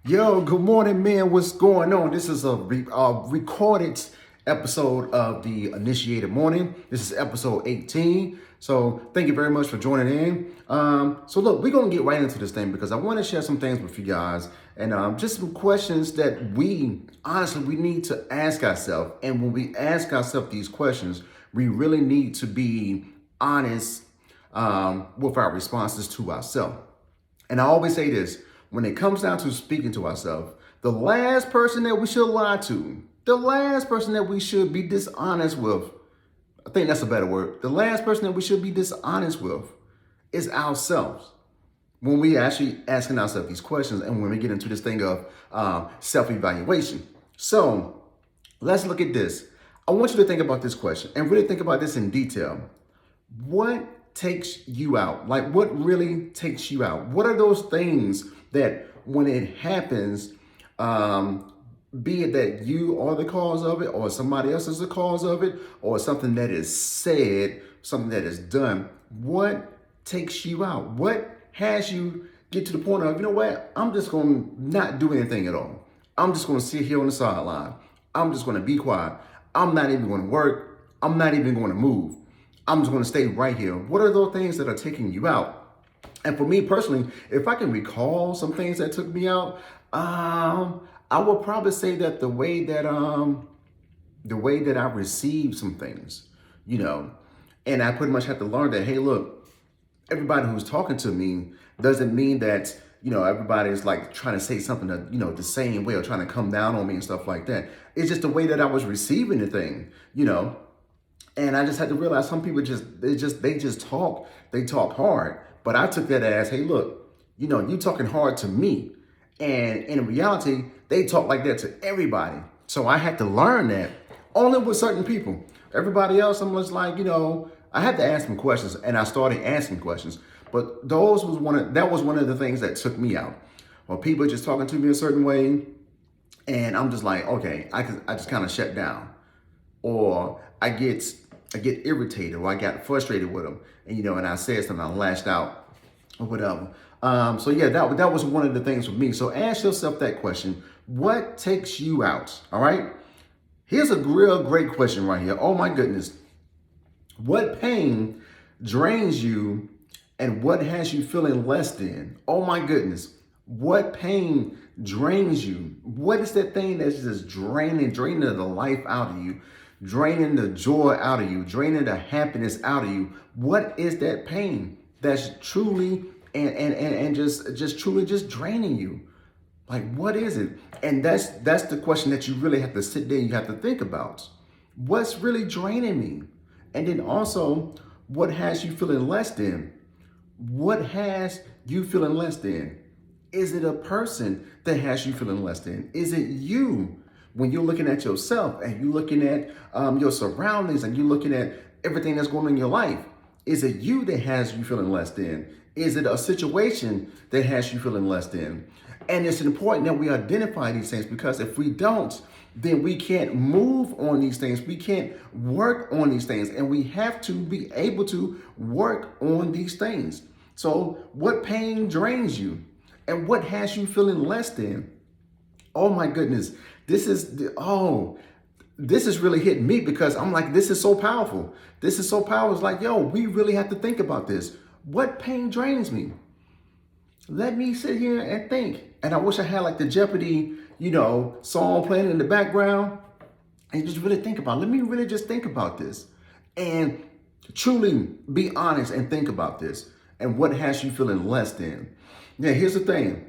Yo, good morning, man. What's going on? This is a recorded episode of the Initiated Morning. This is episode 18. So thank you very much for joining in. So look, we're going to get right into this thing because I want to share some things with you guys and just some questions that we need to ask ourselves. And when we ask ourselves these questions, we really need to be honest with our responses to ourselves. And I always say this, when it comes down to speaking to ourselves, the last person that we should lie to, the last person that we should be dishonest with, I think that's a better word, the last person that we should be dishonest with is ourselves. When we actually asking ourselves these questions and when we get into this thing of self-evaluation. So let's look at this. I want you to think about this question and really think about this in detail. What takes you out? Like, what really takes you out? What are those things that when it happens, be it that you are the cause of it or somebody else is the cause of it or something that is said, something that is done, what takes you out? What has you get to the point of, you know what, I'm just going to not do anything at all. I'm just going to sit here on the sideline. I'm just going to be quiet. I'm not even going to work. I'm not even going to move. I'm just going to stay right here. What are those things that are taking you out? And for me personally, if I can recall some things that took me out, I would probably say that the way that I received some things, and I pretty much have to learn that, hey, look, everybody who's talking to me doesn't mean that, everybody's like trying to say something that, the same way or trying to come down on me and stuff like that. It's just the way that I was receiving the thing, And I just had to realize some people they talk hard. But I took that as, hey, look, you talking hard to me. And in reality, they talk like that to everybody. So I had to learn that only with certain people. Everybody else, I'm just like, I had to ask them questions and I started asking questions. But that was one of the things that took me out. Or people just talking to me a certain way. And I'm just like, okay, I just kind of shut down. Or I get irritated or I got frustrated with them and I said something, I lashed out or whatever. So yeah, that was one of the things for me. So ask yourself that question. What takes you out? All right. Here's a real great question right here. Oh my goodness. What pain drains you and what has you feeling less than? Oh my goodness. What pain drains you? What is that thing that's just draining the life out of you? Draining the joy out of you, draining the happiness out of you. What is that pain that's truly and just truly just draining you? Like, what is it? And that's the question that you really have to sit there and you have to think about. What's really draining me? And then also, what has you feeling less than? What has you feeling less than? Is it a person that has you feeling less than? Is it you? When you're looking at yourself and you're looking at your surroundings and you're looking at everything that's going on in your life, is it you that has you feeling less than? Is it a situation that has you feeling less than? And it's important that we identify these things because if we don't, then we can't move on these things. We can't work on these things. And we have to be able to work on these things. So what pain drains you? And what has you feeling less than? Oh my goodness. This is really hitting me because I'm like, this is so powerful. This is so powerful. It's like, yo, we really have to think about this. What pain drains me? Let me sit here and think. And I wish I had like the Jeopardy, song playing in the background and just really think about it. Let me really just think about this and truly be honest and think about this. And what has you feeling less than? Now, here's the thing.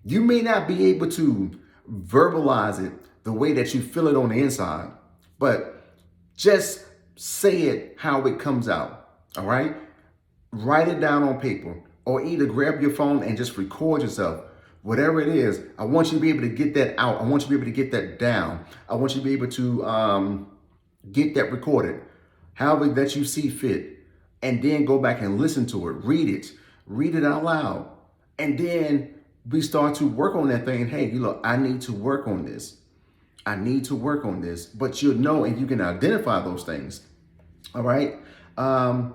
You may not be able to verbalize it the way that you feel it on the inside, but just say it how it comes out. All right. Write it down on paper or either grab your phone and just record yourself. Whatever it is, I want you to be able to get that out. I want you to be able to get that down. I want you to be able to get that recorded, however that you see fit, and then go back and listen to it, read it out loud. And then we start to work on that thing. Hey, look, I need to work on this. I need to work on this. But you'll know and you can identify those things. All right. Oh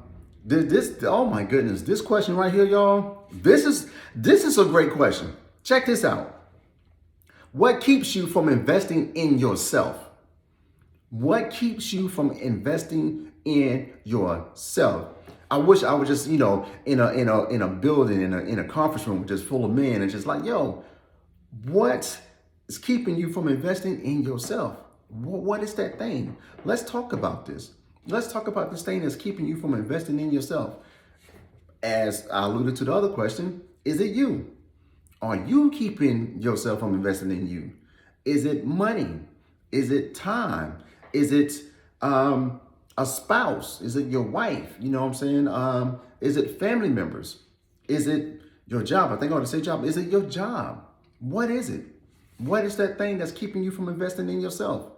my goodness, this question right here, y'all. This is a great question. Check this out. What keeps you from investing in yourself? What keeps you from investing in yourself? I wish I was just, in a building, in a conference room just full of men and just like, yo, what is keeping you from investing in yourself? What is that thing? Let's talk about this. Let's talk about this thing that's keeping you from investing in yourself. As I alluded to the other question, is it you? Are you keeping yourself from investing in you? Is it money? Is it time? Is it a spouse? Is it your wife? You know what I'm saying? Is it family members? Is it your job? I think I ought to say job. Is it your job? What is it? What is that thing that's keeping you from investing in yourself?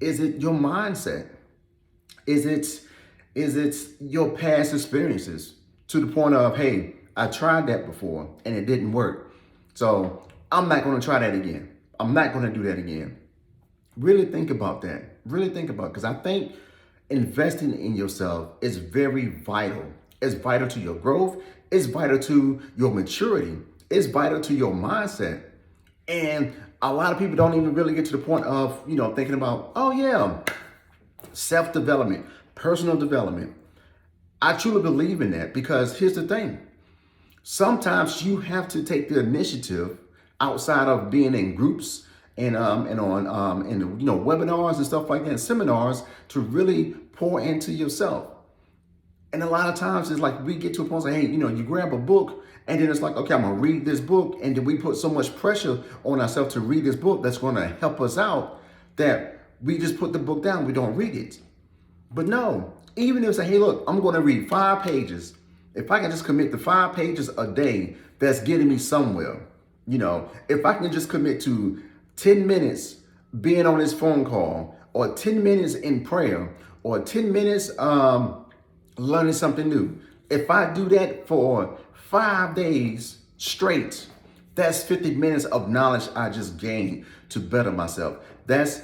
Is it your mindset? Is it your past experiences to the point of, hey, I tried that before and it didn't work, so I'm not going to try that again. I'm not going to do that again. Really think about that. Really think about it, because I think investing in yourself is very vital. It's vital to your growth. It's vital to your maturity. It's vital to your mindset. And a lot of people don't even really get to the point of, thinking about, oh yeah, self-development, personal development. I truly believe in that, because here's the thing. Sometimes you have to take the initiative outside of being in groups and on webinars and stuff like that, and seminars, to really pour into yourself. And a lot of times it's like we get to a point like, hey, you grab a book and then it's like, okay, I'm gonna read this book, and then we put so much pressure on ourselves to read this book that's gonna help us out that we just put the book down, we don't read it. But no, even if say, hey, look, I'm gonna read 5 pages. If I can just commit to 5 pages a day, that's getting me somewhere. If I can just commit to 10 minutes being on this phone call, or 10 minutes in prayer, or 10 minutes learning something new. If I do that for 5 days straight, that's 50 minutes of knowledge I just gained to better myself. That's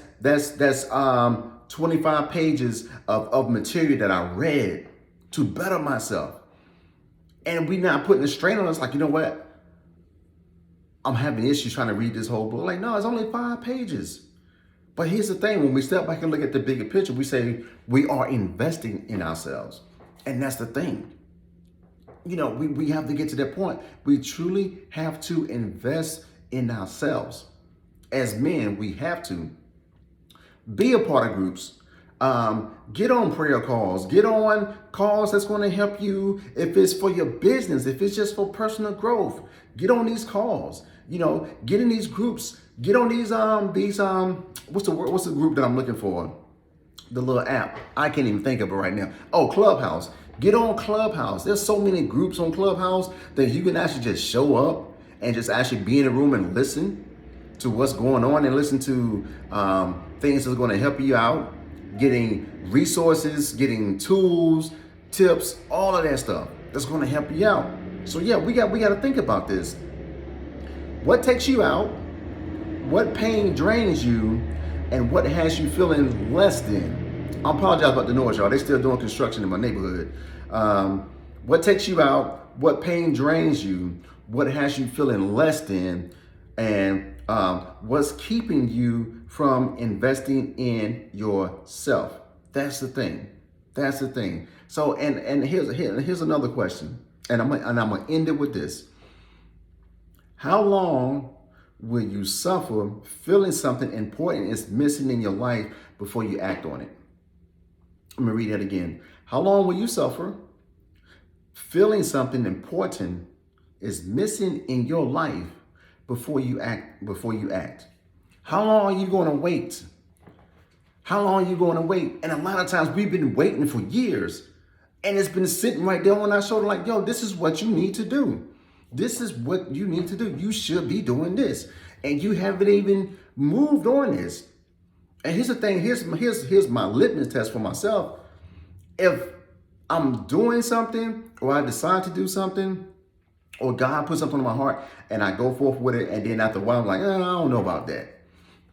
25 pages of material that I read to better myself. And we not putting a strain on us like, you know what? I'm having issues trying to read this whole book. Like, no, it's only 5 pages. But here's the thing. When we step back and look at the bigger picture, we say we are investing in ourselves. And that's the thing. We have to get to that point. We truly have to invest in ourselves. As men, we have to be a part of groups. Get on prayer calls. Get on calls that's going to help you. If it's for your business, if it's just for personal growth, get on these calls. Get in these groups. Get on these what's the group that I'm looking for? The little app. I can't even think of it right now. Oh, Clubhouse. Get on Clubhouse. There's so many groups on Clubhouse that you can actually just show up and just actually be in a room and listen to what's going on, and listen to things that's going to help you out, getting resources, getting tools, tips, all of that stuff that's going to help you out. So yeah, we got to think about this. What takes you out? What pain drains you? And what has you feeling less than? I apologize about the noise, y'all. They're still doing construction in my neighborhood. What takes you out? What pain drains you? What has you feeling less than? And what's keeping you from investing in yourself? That's the thing. That's the thing. So, and here's another question, and I'm gonna end it with this. How long will you suffer feeling something important is missing in your life before you act on it? I'm gonna read that again. How long will you suffer feeling something important is missing in your life before you act? How long are you going to wait? How long are you going to wait? And a lot of times we've been waiting for years, and it's been sitting right there on our shoulder like, yo, this is what you need to do. This is what you need to do. You should be doing this. And you haven't even moved on this. And here's the thing. Here's my litmus test for myself. If I'm doing something, or I decide to do something, or God puts something on my heart and I go forth with it, and then after a while I'm like, I don't know about that.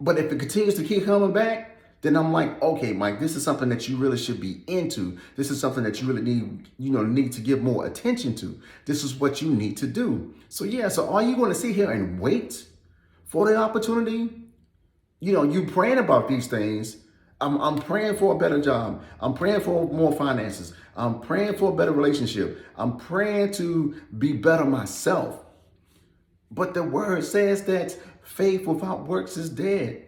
But if it continues to keep coming back, then I'm like, okay, Mike, this is something that you really should be into. This is something that you really need to give more attention to. This is what you need to do. So yeah, so are you going to sit here and wait for the opportunity. You praying about these things. I'm praying for a better job. I'm praying for more finances. I'm praying for a better relationship. I'm praying to be better myself. But the word says that faith without works is dead.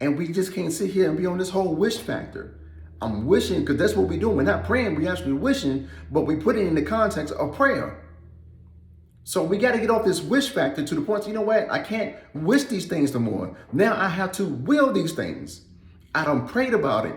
And we just can't sit here and be on this whole wish factor. I'm wishing, because that's what we do. We're not praying, we actually wishing, but we put it in the context of prayer. So we got to get off this wish factor to the point, you know what? I can't wish these things no more. Now I have to will these things. I done prayed about it.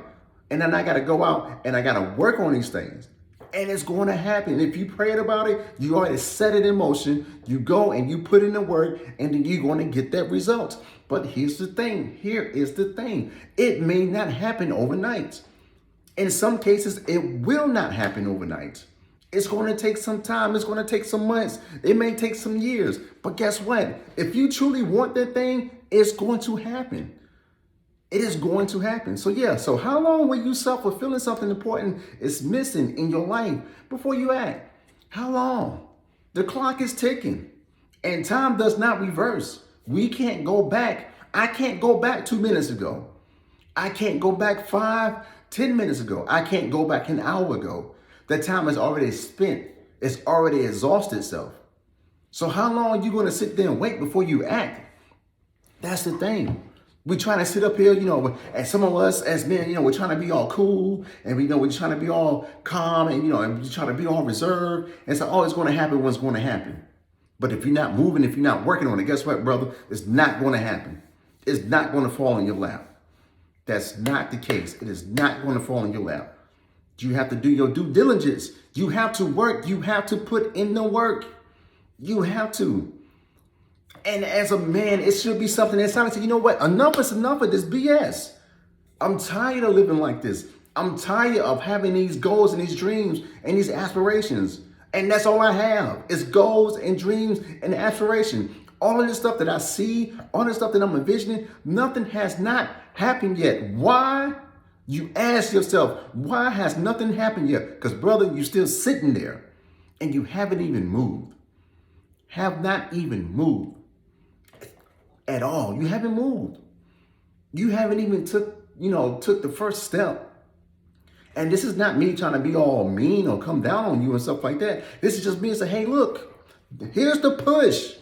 And then I got to go out and I got to work on these things. And it's going to happen. If you prayed about it, you already set it in motion. You go and you put in the work, and then you're going to get that result. But here's the thing. Here is the thing. It may not happen overnight. In some cases, it will not happen overnight. It's going to take some time. It's going to take some months. It may take some years. But guess what? If you truly want that thing, it's going to happen. It is going to happen. So how long will you suffer feeling something important is missing in your life before you act? How long? The clock is ticking and time does not reverse. We can't go back. I can't go back 2 minutes ago. I can't go back 5-10 minutes ago. I can't go back an hour ago. That time is already spent. It's already exhausted itself. So how long are you going to sit there and wait before you act? That's the thing. We trying to sit up here, and some of us as men, we're trying to be all cool, and we're trying to be all calm, and and we're trying to be all reserved. And so, it's going to happen when it's going to happen. But if you're not moving, if you're not working on it, guess what, brother? It's not going to happen. It's not going to fall in your lap. That's not the case. It is not going to fall in your lap. You have to do your due diligence. You have to work. You have to put in the work. You have to. And as a man, it should be something that's honest. You know what? Enough is enough of this BS. I'm tired of living like this. I'm tired of having these goals and these dreams and these aspirations. And that's all I have is goals and dreams and aspiration. All of this stuff that I see, all this stuff that I'm envisioning, nothing has not happened yet. Why? You ask yourself, why has nothing happened yet? Because, brother, you're still sitting there and you haven't even moved. Have not even moved. At all. You haven't moved. You haven't even took the first step. And this is not me trying to be all mean or come down on you and stuff like that. This is just me saying, hey, look, here's the push.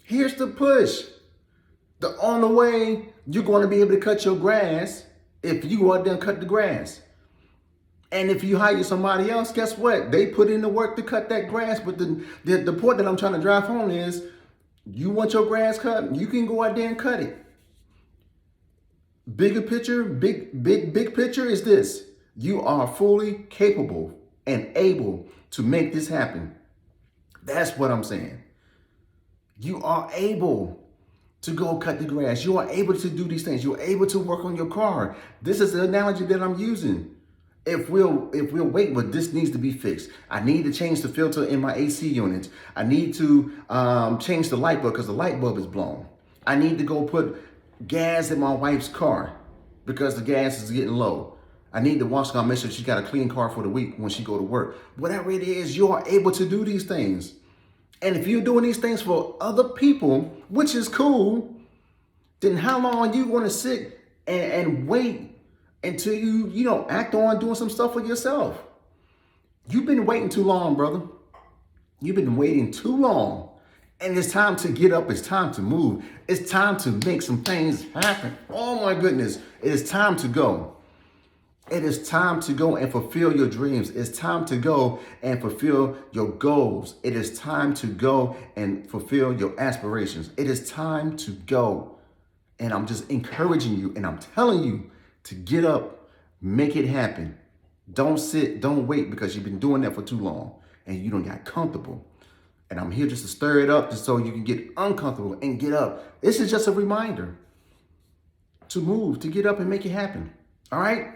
Here's the push. On the way, you're going to be able to cut your grass if you go out there and cut the grass. And if you hire somebody else, guess what? They put in the work to cut that grass. But the point that I'm trying to drive home is, you want your grass cut? You can go out there and cut it. Bigger picture, big picture is this. You are fully capable and able to make this happen. That's what I'm saying. You are able to go cut the grass. You are able to do these things. You're able to work on your car. This is the analogy that I'm using. If we'll wait, but this needs to be fixed. I need to change the filter in my AC unit. I need to change the light bulb because the light bulb is blown. I need to go put gas in my wife's car because the gas is getting low. I need to wash her, make sure she's got a clean car for the week when she go to work. Whatever it is, you are able to do these things. And if you're doing these things for other people, which is cool, then how long are you going to sit and wait until you act on doing some stuff for yourself? You've been waiting too long, brother. You've been waiting too long. And it's time to get up. It's time to move. It's time to make some things happen. Oh my goodness. It is time to go. It is time to go and fulfill your dreams. It's time to go and fulfill your goals. It is time to go and fulfill your aspirations. It is time to go. And I'm just encouraging you and I'm telling you to get up, make it happen. Don't sit, don't wait because you've been doing that for too long and you don't get comfortable. And I'm here just to stir it up just so you can get uncomfortable and get up. This is just a reminder to move, to get up and make it happen. All right?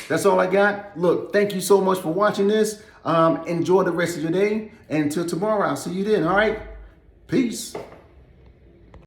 That's all I got. Look, thank you so much for watching this. Enjoy the rest of your day. And until tomorrow, I'll see you then. All right? Peace.